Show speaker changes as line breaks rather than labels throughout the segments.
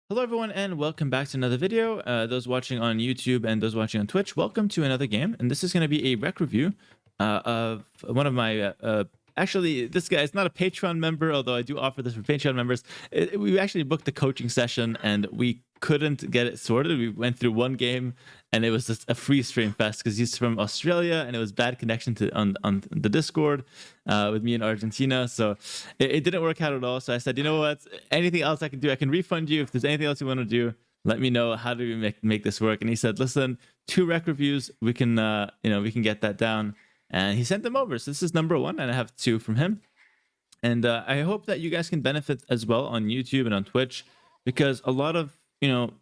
Hello everyone and welcome back to another video. Those watching on YouTube and those watching on Twitch, welcome to another game. And this is going to be a rec review of one of my... actually, this guy is not a Patreon member, although I do offer this for Patreon members. We actually booked a coaching session and we couldn't get it sorted. We went through one game and it was just a free stream fest because he's from Australia and it was bad connection to on the Discord with me in Argentina. So it didn't work out at all. So I said, you know what? Anything else I can do, I can refund you. If there's anything else you want to do, let me know. How do we make this work? And he said, listen, 2 rec reviews, we can we can get that down. And he sent them over. So this is number 1, and I have 2 from him. And I hope that you guys can benefit as well on YouTube and on Twitch, because a lot of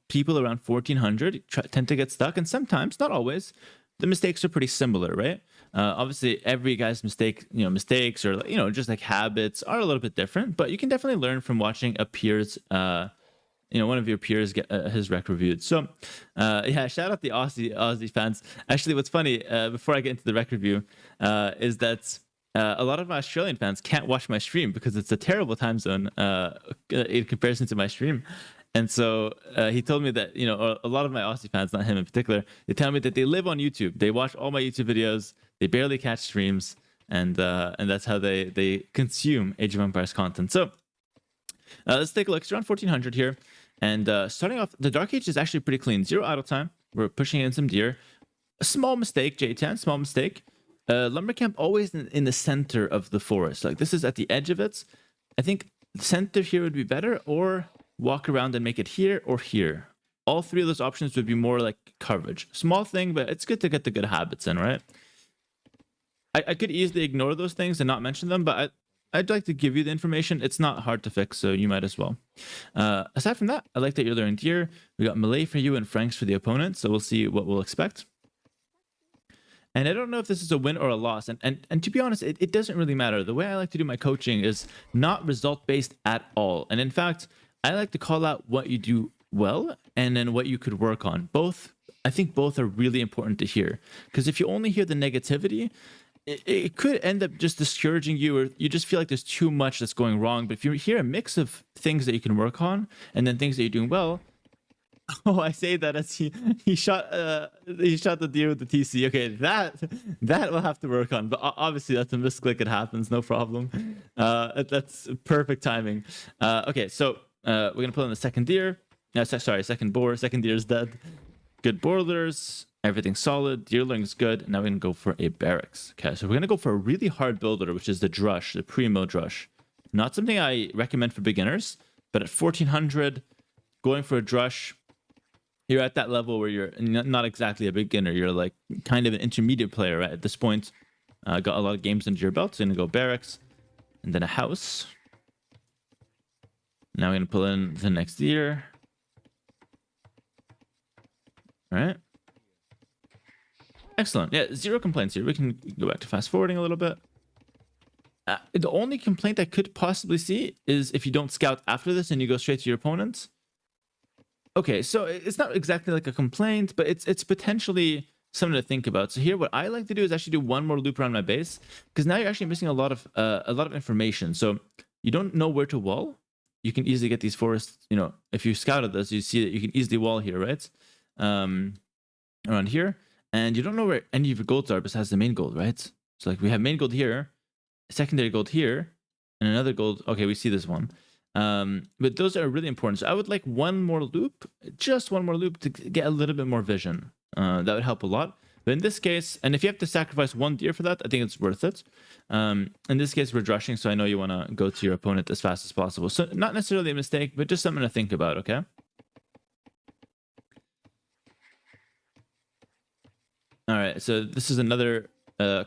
people around 1400 tend to get stuck, and sometimes, not always, the mistakes are pretty similar, right? Obviously, every guy's mistakes or just like habits are a little bit different, but you can definitely learn from watching a peer's one of your peers get his rec reviewed. So yeah, shout out the Aussie fans. Actually, what's funny, before I get into the rec review, is that a lot of my Australian fans can't watch my stream because it's a terrible time zone in comparison to my stream. And so he told me that a lot of my Aussie fans, not him in particular, they tell me that they live on YouTube. They watch all my YouTube videos. They barely catch streams, and that's how they consume Age of Empires content. So let's take a look. It's around 1400 here. And starting off, the Dark Age is actually pretty clean. 0 idle time. We're pushing in some deer. A small mistake, J10, small mistake. Lumber camp always in the center of the forest. Like, this is at the edge of it. I think center here would be better, or walk around and make it here or here. All 3 of those options would be more like coverage. Small thing, but it's good to get the good habits in, right? I could easily ignore those things and not mention them, but I'd like to give you the information. It's not hard to fix, so you might as well. Aside from that, I like that you're learning deer. We got melee for you and Franks for the opponent, so we'll see what we'll expect. And I don't know if this is a win or a loss. And to be honest, it doesn't really matter. The way I like to do my coaching is not result-based at all. And in fact, I like to call out what you do well and then what you could work on. I think both are really important to hear. Because if you only hear the negativity, it could end up just discouraging you, or you just feel like there's too much that's going wrong. But if you hear a mix of things that you can work on and then things that you're doing well, I say that as he shot the deer with the TC. Okay, that we'll have to work on. But obviously that's a misclick. It happens, no problem. That's perfect timing. Okay, so we're gonna put on the second deer. No, sorry, second boar. Second deer is dead. Good boilers. Everything's solid. Deer learning's good. Now we're going to go for a barracks. Okay, so we're going to go for a really hard builder, which is the Drush, the Primo Drush. Not something I recommend for beginners, but at 1400, going for a Drush, you're at that level where you're not exactly a beginner. You're like kind of an intermediate player, right? At this point, got a lot of games under your belt. So you're going to go barracks and then a house. Now we're going to pull in the next deer. All right. Excellent. Yeah, 0 complaints here. We can go back to fast forwarding a little bit. The only complaint I could possibly see is if you don't scout after this and you go straight to your opponents. Okay, so it's not exactly like a complaint, but it's potentially something to think about. So here, what I like to do is actually do one more loop around my base, because now you're actually missing a lot of information. So you don't know where to wall. You can easily get these forests. If you scouted this, you see that you can easily wall here, right? Around here. And you don't know where any of your golds are besides the main gold, right? So like we have main gold here, secondary gold here, and another gold. Okay, we see this one. But those are really important. So I would like one more loop, just one more loop to get a little bit more vision. That would help a lot. But in this case, and if you have to sacrifice 1 deer for that, I think it's worth it. In this case, we're drushing, so I know you want to go to your opponent as fast as possible. So not necessarily a mistake, but just something to think about, okay? All right, so this is another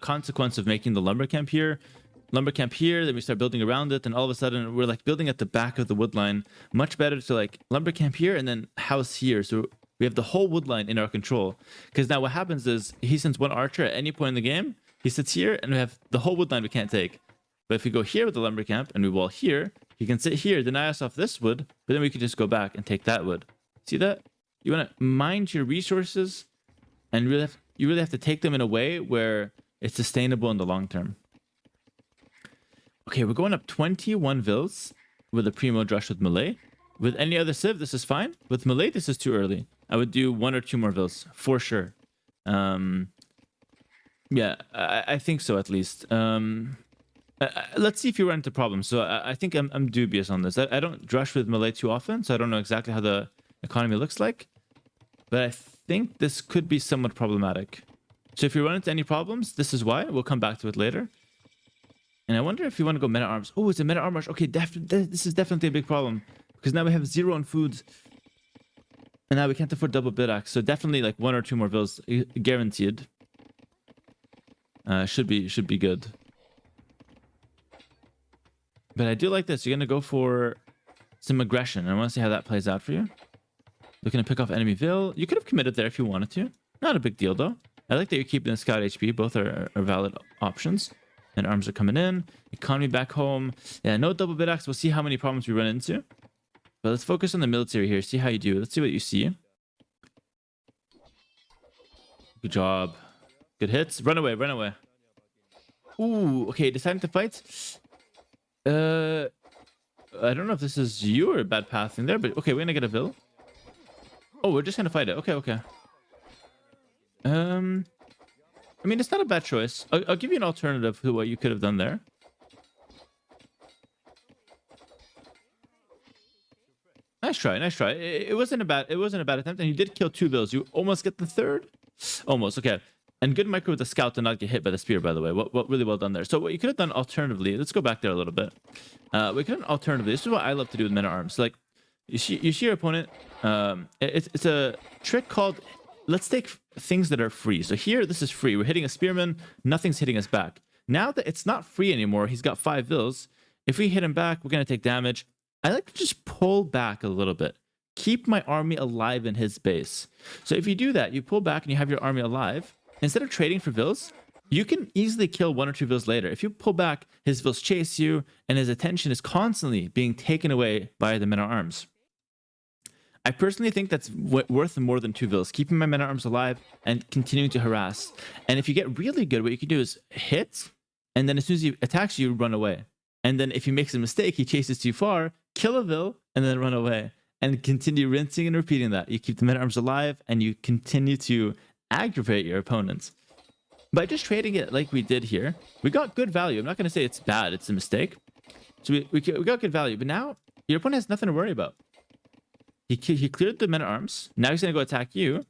consequence of making the lumber camp here. Lumber camp here, then we start building around it, and all of a sudden we're like building at the back of the wood line. Much better to like lumber camp here and then house here. So we have the whole wood line in our control. Because now what happens is he sends 1 archer at any point in the game. He sits here and we have the whole wood line we can't take. But if we go here with the lumber camp and we wall here, he can sit here, deny us off this wood, but then we can just go back and take that wood. See that? You want to mind your resources and you really have to take them in a way where it's sustainable in the long term. Okay, we're going up 21 vills with a Primo Drush with melee. With any other civ, this is fine. With melee, this is too early. I would do 1 or 2 more vills for sure. Yeah, I think so at least. Let's see if you run into problems. So I think I'm dubious on this. I don't drush with melee too often, so I don't know exactly how the economy looks like. But I think this could be somewhat problematic. So if you run into any problems, this is why. We'll come back to it later. And I wonder if you want to go meta arms. Oh, it's a meta arm rush. Okay, this is definitely a big problem. Because now we have 0 on food. And now we can't afford double bid axe. So definitely like 1 or 2 more vills guaranteed. Should be good. But I do like this. You're going to go for some aggression. I want to see how that plays out for you. Looking to pick off enemy Vil. You could have committed there if you wanted to. Not a big deal, though. I like that you're keeping the scout HP. Both are valid options. And arms are coming in. Economy back home. Yeah, no double bid axe. We'll see how many problems we run into. But let's focus on the military here. See how you do. Let's see what you see. Good job. Good hits. Run away. Run away. Ooh, okay. Deciding to fight. I don't know if this is you or bad pathing there, but okay, we're gonna get a Vil. Oh, we're just gonna fight it. Okay, okay. I mean, it's not a bad choice. I'll give you an alternative to what you could have done there. Nice try, nice try. It wasn't a bad attempt, and you did kill 2 Vils. You almost get the 3rd. Almost, okay. And good micro with the scout to not get hit by the spear, by the way. What really well done there. So what you could have done alternatively, let's go back there a little bit. We could have alternatively, this is what I love to do with men at arms. So like, you see your opponent, it's a trick called, let's take things that are free. So here, this is free. We're hitting a spearman, nothing's hitting us back. Now that it's not free anymore, he's got 5 Vils. If we hit him back, we're going to take damage. I like to just pull back a little bit. Keep my army alive in his base. So if you do that, you pull back and you have your army alive. Instead of trading for Vils, you can easily kill 1 or 2 Vils later. If you pull back, his Vils chase you, and his attention is constantly being taken away by the men-at-arms. I personally think that's worth more than 2 Vils, keeping my men-at-arms alive and continuing to harass. And if you get really good, what you can do is hit, and then as soon as he attacks you, run away. And then if he makes a mistake, he chases too far, kill a Vil, and then run away. And continue rinsing and repeating that. You keep the men-at-arms alive, and you continue to aggravate your opponents. By just trading it like we did here, we got good value. I'm not going to say it's bad, it's a mistake. So we got good value, but now your opponent has nothing to worry about. He cleared the men-at-arms. Now he's going to go attack you.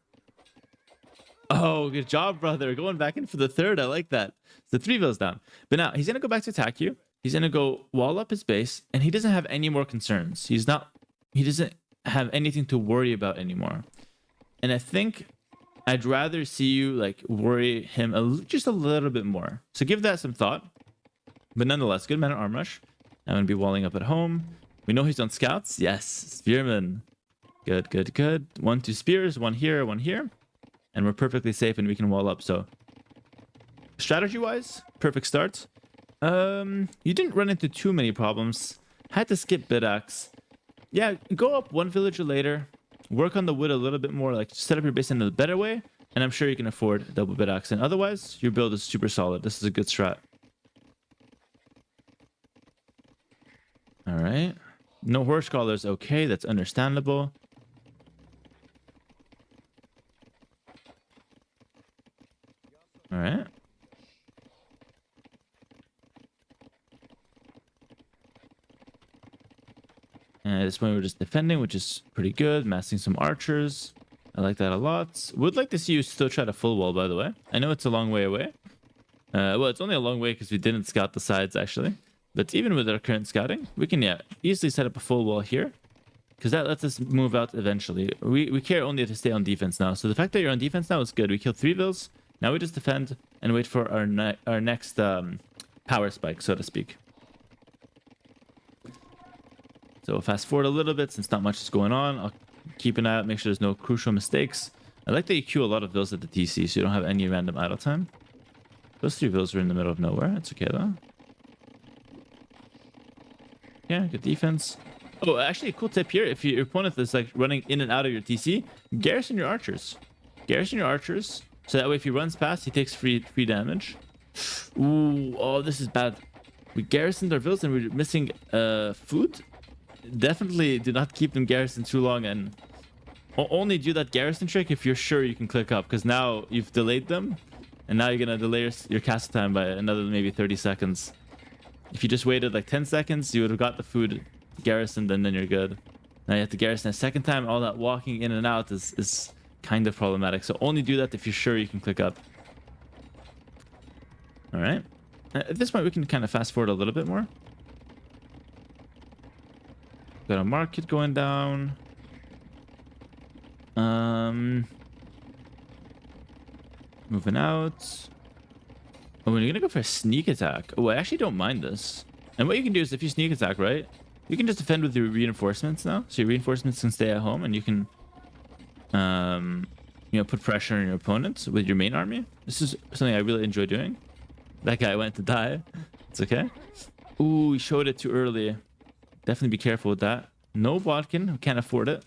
Oh, good job, brother. Going back in for the 3rd. I like that. The 3 Vils down. But now he's going to go back to attack you. He's going to go wall up his base, and he doesn't have any more concerns. He doesn't have anything to worry about anymore. And I think I'd rather see you like worry him just a little bit more. So give that some thought. But nonetheless, good man at arm rush. I'm going to be walling up at home. We know he's on scouts. Yes, spearman. Good, good, good. 1, 2 spears. 1 here, 1 here. And we're perfectly safe and we can wall up. So strategy-wise, perfect start. You didn't run into too many problems. Had to skip bid axe. Yeah, go up 1 villager later. Work on the wood a little bit more, like set up your base in a better way, and I'm sure you can afford double bid axe. And otherwise, your build is super solid. This is a good strat. All right. No horse scholars. Okay, that's understandable. All right. And at this point, we're just defending, which is pretty good. Massing some archers. I like that a lot. Would like to see you still try to full wall, by the way. I know it's a long way away. Well, it's only a long way because we didn't scout the sides, actually. But even with our current scouting, we can, yeah, easily set up a full wall here. Because that lets us move out eventually. We care only to stay on defense now. So the fact that you're on defense now is good. We killed 3 Vils. Now we just defend and wait for our next power spike, so to speak. So we'll fast forward a little bit since not much is going on. I'll keep an eye out, make sure there's no crucial mistakes. I like that you queue a lot of Vils at the TC so you don't have any random idle time. Those 3 Vils are in the middle of nowhere. It's okay though. Yeah, good defense. Oh, actually, a cool tip here. If your opponent is like running in and out of your TC, garrison your archers. Garrison your archers. So that way if he runs past, he takes free damage. Ooh, oh, this is bad. We garrisoned our Vils and we're missing food. definitely do not keep them garrisoned too long, and only do that garrison trick if you're sure you can click up, because now you've delayed them, and now you're gonna delay your castle time by another maybe 30 seconds. If you just waited like 10 seconds, you would have got the food garrisoned, and then you're good. Now you have to garrison a second time. All that walking in and out is kind of problematic. So only do that if you're sure you can click up. All right. At this point, we can kind of fast forward a little bit more. Got a market going down. Moving out. Oh, we're gonna go for a sneak attack. Oh, I actually don't mind this. And what you can do is, if you sneak attack, right, you can just defend with your reinforcements now. So your reinforcements can stay at home, and you can, you know, put pressure on your opponents with your main army. This is something I really enjoy doing. That guy went to die. It's okay. Ooh, he showed it too early. Definitely be careful with that. No Bodkin. We can't afford it.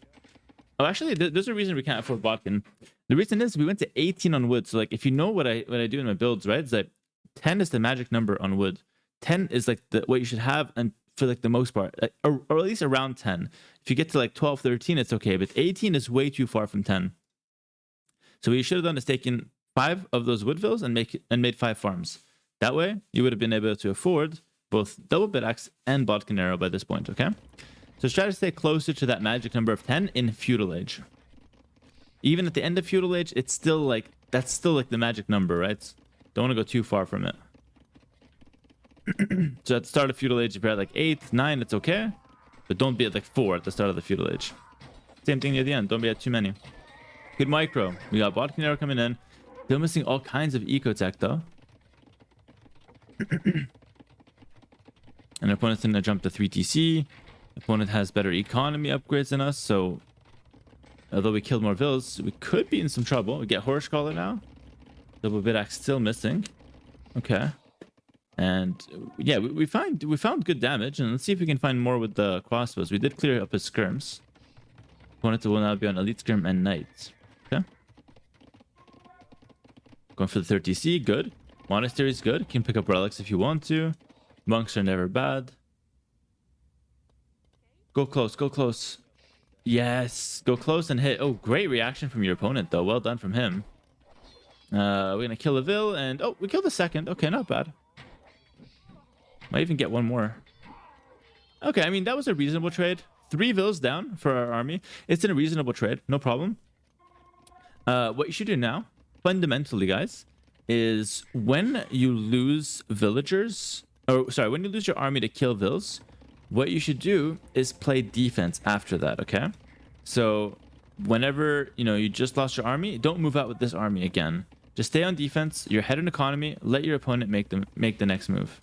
Oh, actually, there's a reason we can't afford Bodkin. The reason is we went to 18 on wood. So, like, if you know what I do in my builds, right? It's like 10 is the magic number on wood. 10 is like what you should have, and for like the most part, like, or at least around 10. If you get to like 12, 13, it's okay. But 18 is way too far from 10. So what you should have done is taken 5 of those woodvilles and made 5 farms. That way, you would have been able to afford both double bit axe and Bodkin arrow by this point. Okay. So try to stay closer to that magic number of 10 in Feudal Age. Even at the end of Feudal Age, it's still like, that's still like the magic number, right? Don't want to go too far from it. So at the start of Feudal Age, if you're at like 8, 9, it's okay. But don't be at like 4 at the start of the Feudal Age. Same thing near the end. Don't be at too many. Good micro. We got Bodkin arrow coming in. Still missing all kinds of eco tech though. And our opponent's going to jump to 3TC. Opponent has better economy upgrades than us, so although we killed more vills, we could be in some trouble. We get Horse Collar now. Double bit axe still missing. Okay. And yeah, we found good damage, and let's see if we can find more with the crossbows. We did clear up his skirms. Opponent will now be on elite skirm and knights. Okay. Going for the 30C, good. Monastery is good. Can pick up relics if you want to. Monks are never bad. Go close, go close. Yes, go close and hit. Oh, great reaction from your opponent, though. Well done from him. We're going to kill a Vill, and... oh, we killed the second. Okay, not bad. Might even get one more. Okay, I mean, that was a reasonable trade. 3 Vills down for our army. It's a reasonable trade. No problem. What you should do now, fundamentally, guys, is when you lose villagers... or, sorry, when you lose your army to kill Vills... what you should do is play defense after that, okay? So whenever, you know, you just lost your army, don't move out with this army again. Just stay on defense. You're ahead in economy. Let your opponent make the next move.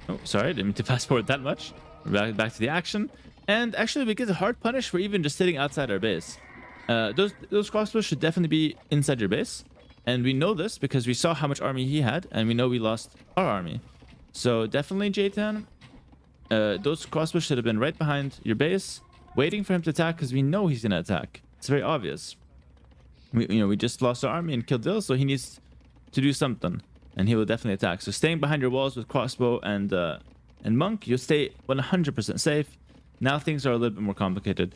Oh, sorry, didn't mean to fast forward that much. Back to the action. And actually, we get a hard punish for even just sitting outside our base. Those crossbows should definitely be inside your base. And we know this because we saw how much army he had, and we know we lost our army. So definitely, J10, those crossbows should have been right behind your base, waiting for him to attack, because we know he's going to attack. It's very obvious. We just lost our army and killed Dill, so he needs to do something, and he will definitely attack. So staying behind your walls with crossbow and monk, you'll stay 100% safe. Now things are a little bit more complicated.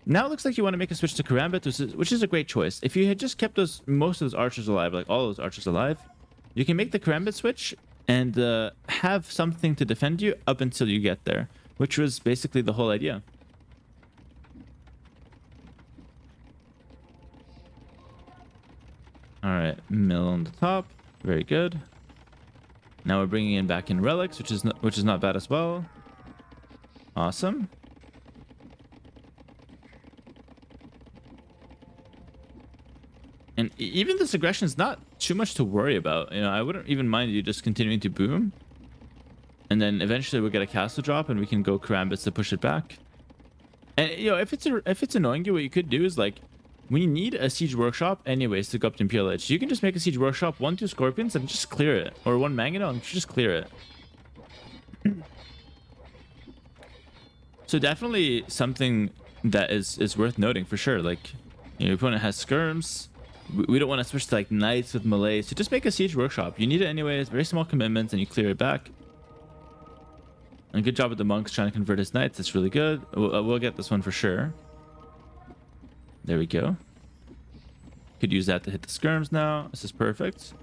Now it looks like you want to make a switch to Karambit, which is a great choice. If you had just kept most of those archers alive, like all those archers alive, you can make the Karambit switch and have something to defend you up until you get there, which was basically the whole idea. All right, mill on the top, very good. Now we're bringing in back in relics, which is not bad as well. Awesome. And even this aggression is not too much to worry about. You know, I wouldn't even mind you just continuing to boom. And then eventually we'll get a castle drop and we can go Karambits to push it back. And, you know, if it's annoying you, what you could do is, like, we need a siege workshop anyways to go up to Imperial Edge. So you can just make a siege workshop, 1-2 scorpions, and just clear it. Or 1 mangonel and just clear it. So definitely something that is worth noting for sure. Like, you know, your opponent has skirms. We don't want to switch to like knights with melee. So just make a siege workshop. You need it anyways. Very small commitments, and you clear it back. And good job with the monks trying to convert his knights. That's really good. We'll get this one for sure. There we go. Could use that to hit the skirms now. This is perfect.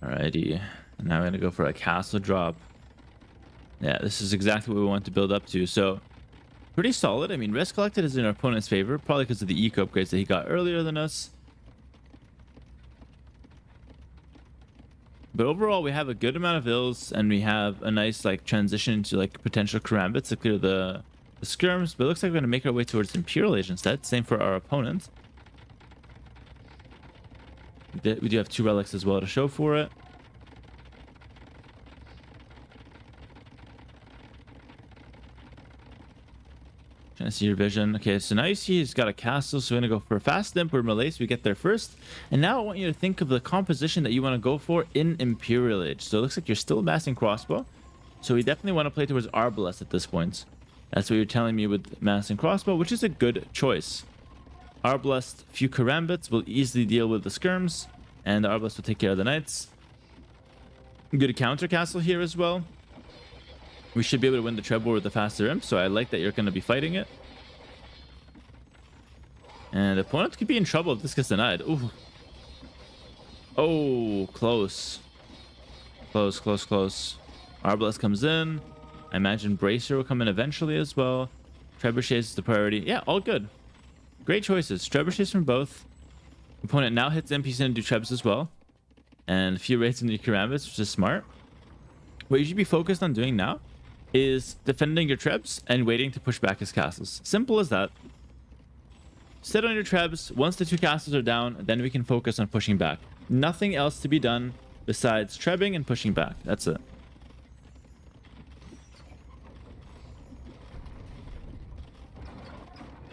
Alrighty. Now we're going to go for a castle drop. Yeah, this is exactly what we want to build up to. So, pretty solid. I mean, rest collected is in our opponent's favor, probably because of the eco upgrades that he got earlier than us. But overall, we have a good amount of ills, and we have a nice like transition to like potential karambits to clear the skirms. But it looks like we're going to make our way towards Imperial Age instead. Same for our opponent. We do have 2 relics as well to show for it. Trying to see your vision. Okay, so now you see he's got a castle, so we're going to go for a fast imp or melee, so we get there first. And now I want you to think of the composition that you want to go for in Imperial Age. So it looks like you're still massing crossbow. So we definitely want to play towards Arbalest at this point. That's what you're telling me with massing crossbow, which is a good choice. Arbalest, few karambits will easily deal with the skirms, and the Arbalest will take care of the knights. Good counter castle here as well. We should be able to win the treble with the faster imp, so I like that you're going to be fighting it. And the opponent could be in trouble if this gets denied. Ooh. Oh, close. Close, close, close. Arbalest comes in. I imagine Bracer will come in eventually as well. Trebuchet is the priority. Yeah, all good. Great choices. Trebuchets from both. Opponent now hits imp. He's going to do trebs as well. And a few raids into karambits, which is smart. What you should be focused on doing now is defending your trebs and waiting to push back his castles. Simple as that. Sit on your trebs. Once the 2 castles are down, then we can focus on pushing back. Nothing else to be done besides trebbing and pushing back. That's it.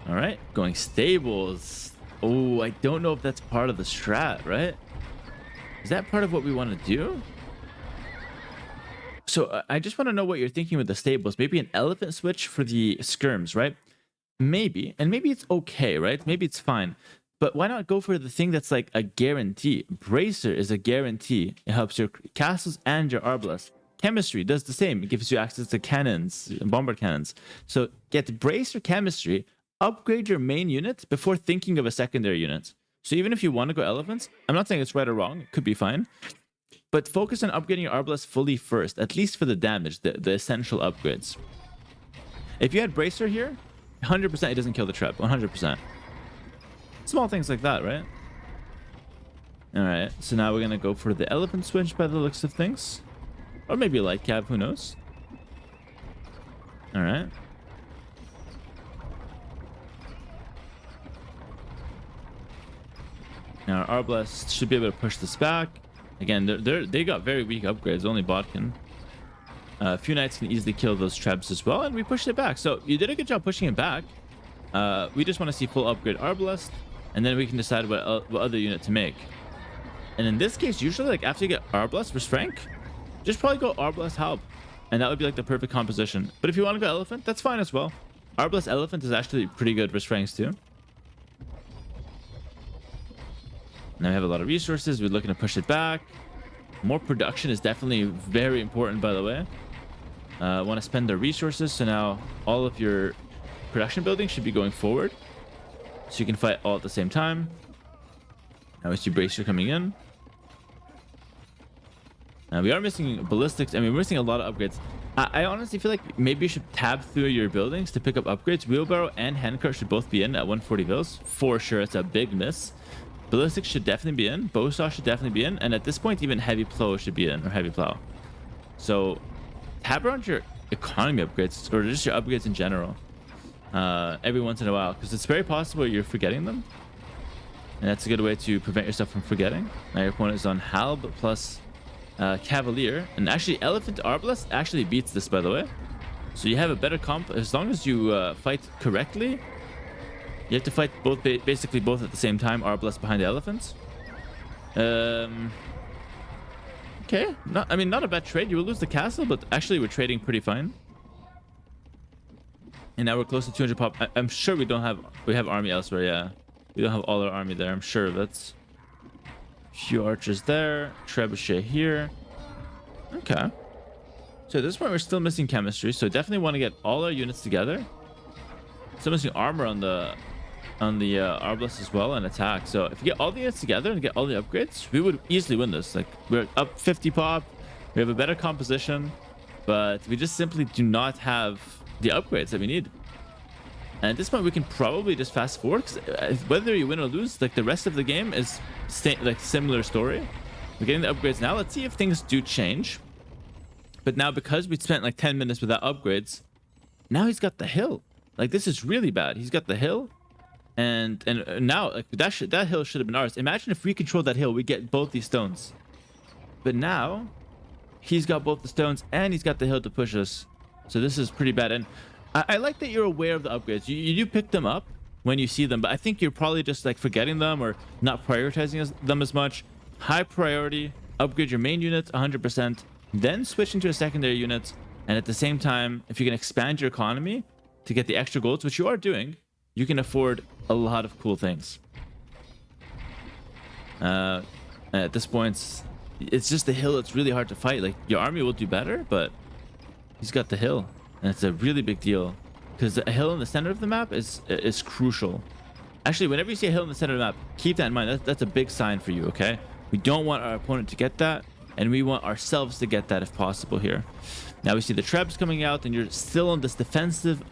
All right, going stables. Oh, I don't know if that's part of the strat, right? Is that part of what we want to do? So I just want to know what you're thinking with the stables. Maybe an elephant switch for the skirms, right? Maybe. And maybe it's okay, right? Maybe it's fine. But why not go for the thing that's like a guarantee? Bracer is a guarantee. It helps your castles and your Arbalest. Chemistry does the same. It gives you access to cannons, bombard cannons. So get Bracer chemistry. Upgrade your main unit before thinking of a secondary unit. So even if you want to go elephants, I'm not saying it's right or wrong. It could be fine. But focus on upgrading your Arbalest fully first, at least for the damage, the essential upgrades. If you had Bracer here, 100% it doesn't kill the trap. 100%. Small things like that, right? Alright, so now we're going to go for the elephant switch by the looks of things. Or maybe a light cab, who knows? Alright. Now our Arbalest should be able to push this back. Again, they got very weak upgrades. Only bot can. A few knights can easily kill those trebs as well, and we pushed it back. So you did a good job pushing it back. We just want to see full upgrade Arbalest, and then we can decide what other unit to make. And in this case, usually like after you get Arbalest versus Frank, just probably go Arbalest Halb, and that would be like the perfect composition. But if you want to go Elephant, that's fine as well. Arbalest Elephant is actually pretty good versus Franks too. Now we have a lot of resources. We're looking to push it back. More production is definitely very important, by the way. Want to spend the resources, so now all of your production buildings should be going forward, so you can fight all at the same time. Now we see Bracer coming in. We are missing ballistics. I mean, we're missing a lot of upgrades. I honestly feel like maybe you should tab through your buildings to pick up upgrades. Wheelbarrow and handcart should both be in at 140 vills. For sure, it's a big miss. Ballistics should definitely be in. Bowsaw should definitely be in. And at this point, even heavy plow should be in, or heavy plow. So tab around your economy upgrades, or just your upgrades in general, every once in a while, because it's very possible you're forgetting them. And that's a good way to prevent yourself from forgetting. Now your opponent is on Halb plus Cavalier. And actually, Elephant Arbalest actually beats this, by the way. So you have a better comp. As long as you fight correctly, You have to fight both, basically both at the same time. Arbalest behind the elephants. Okay, I mean, not a bad trade. You will lose the castle, but actually we're trading pretty fine. And now we're close to 200 pop. I'm sure we have army elsewhere. Yeah, we don't have all our army there. I'm sure that's a few archers there. Trebuchet here. Okay. So at this point we're still missing chemistry. So definitely want to get all our units together. Still missing armor on the Arbalest as well and attack. So if we get all the units together and get all the upgrades, we would easily win this. Like we're up 50 pop. We have a better composition, but we just simply do not have the upgrades that we need. And at this point we can probably just fast forward, because whether you win or lose, like the rest of the game is like similar story. We're getting the upgrades now. Let's see if things do change. But now, because we spent like 10 minutes without upgrades, now he's got the hill. Like this is really bad. He's got the hill, and now like that hill should have been ours. Imagine if we control that hill, we get both these stones. But now he's got both the stones and he's got the hill to push us. So this is pretty bad. And I like that you're aware of the upgrades. You do pick them up when you see them, but I think you're probably just like forgetting them or not prioritizing them as much. High priority, upgrade your main unit 100%, then switch into a secondary unit. And at the same time, if you can expand your economy to get the extra golds, which you are doing, you can afford a lot of cool things. At this point, it's just the hill. It's really hard to fight. Like your army will do better, but he's got the hill, and it's a really big deal because the hill in the center of the map is crucial. Actually, whenever you see a hill in the center of the map, keep that in mind. That's a big sign for you. Okay, we don't want our opponent to get that, and we want ourselves to get that if possible here. Now we see the Trebs coming out, and you're still on this defensive.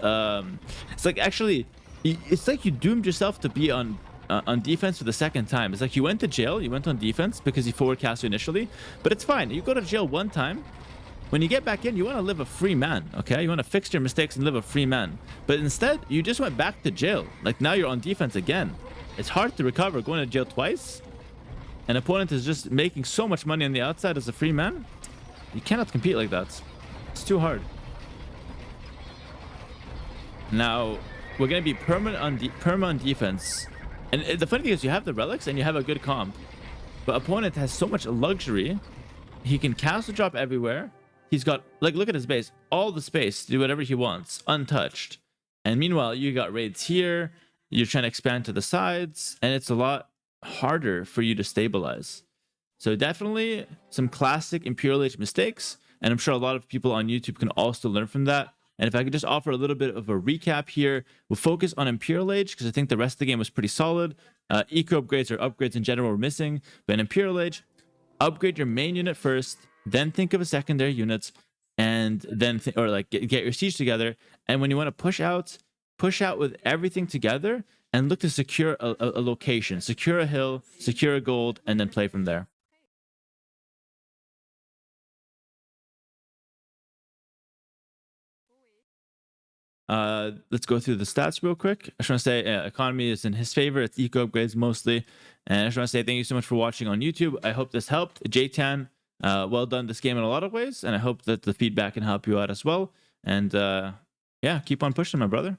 It's like actually, it's like you doomed yourself to be on defense for the second time. It's like you went to jail, you went on defense because you forward cast you initially, but it's fine. You go to jail one time. When you get back in, you want to live a free man, okay? You want to fix your mistakes and live a free man. But instead, you just went back to jail. Like now you're on defense again. It's hard to recover going to jail twice. An opponent is just making so much money on the outside as a free man. You cannot compete like that. It's too hard. Now, we're going to be permanent on defense. And the funny thing is you have the relics and you have a good comp. But opponent has so much luxury. He can castle drop everywhere. He's got, like, look at his base. All the space to do whatever he wants, untouched. And meanwhile, you got raids here. You're trying to expand to the sides. And it's a lot harder for you to stabilize. So definitely some classic Imperial Age mistakes. And I'm sure a lot of people on YouTube can also learn from that. And if I could just offer a little bit of a recap here, we'll focus on Imperial Age because I think the rest of the game was pretty solid. Eco upgrades or upgrades in general were missing. But in Imperial Age, upgrade your main unit first, then think of a secondary unit, and then get your siege together. And when you want to push out with everything together and look to secure a location, secure a hill, secure a gold, and then play from there. Let's go through the stats real quick. I just want to say economy is in his favor. It's eco upgrades mostly. And I just want to say thank you so much for watching on YouTube. I hope this helped. J-Tan, well done this game in a lot of ways. And I hope that the feedback can help you out as well. And yeah, keep on pushing, my brother.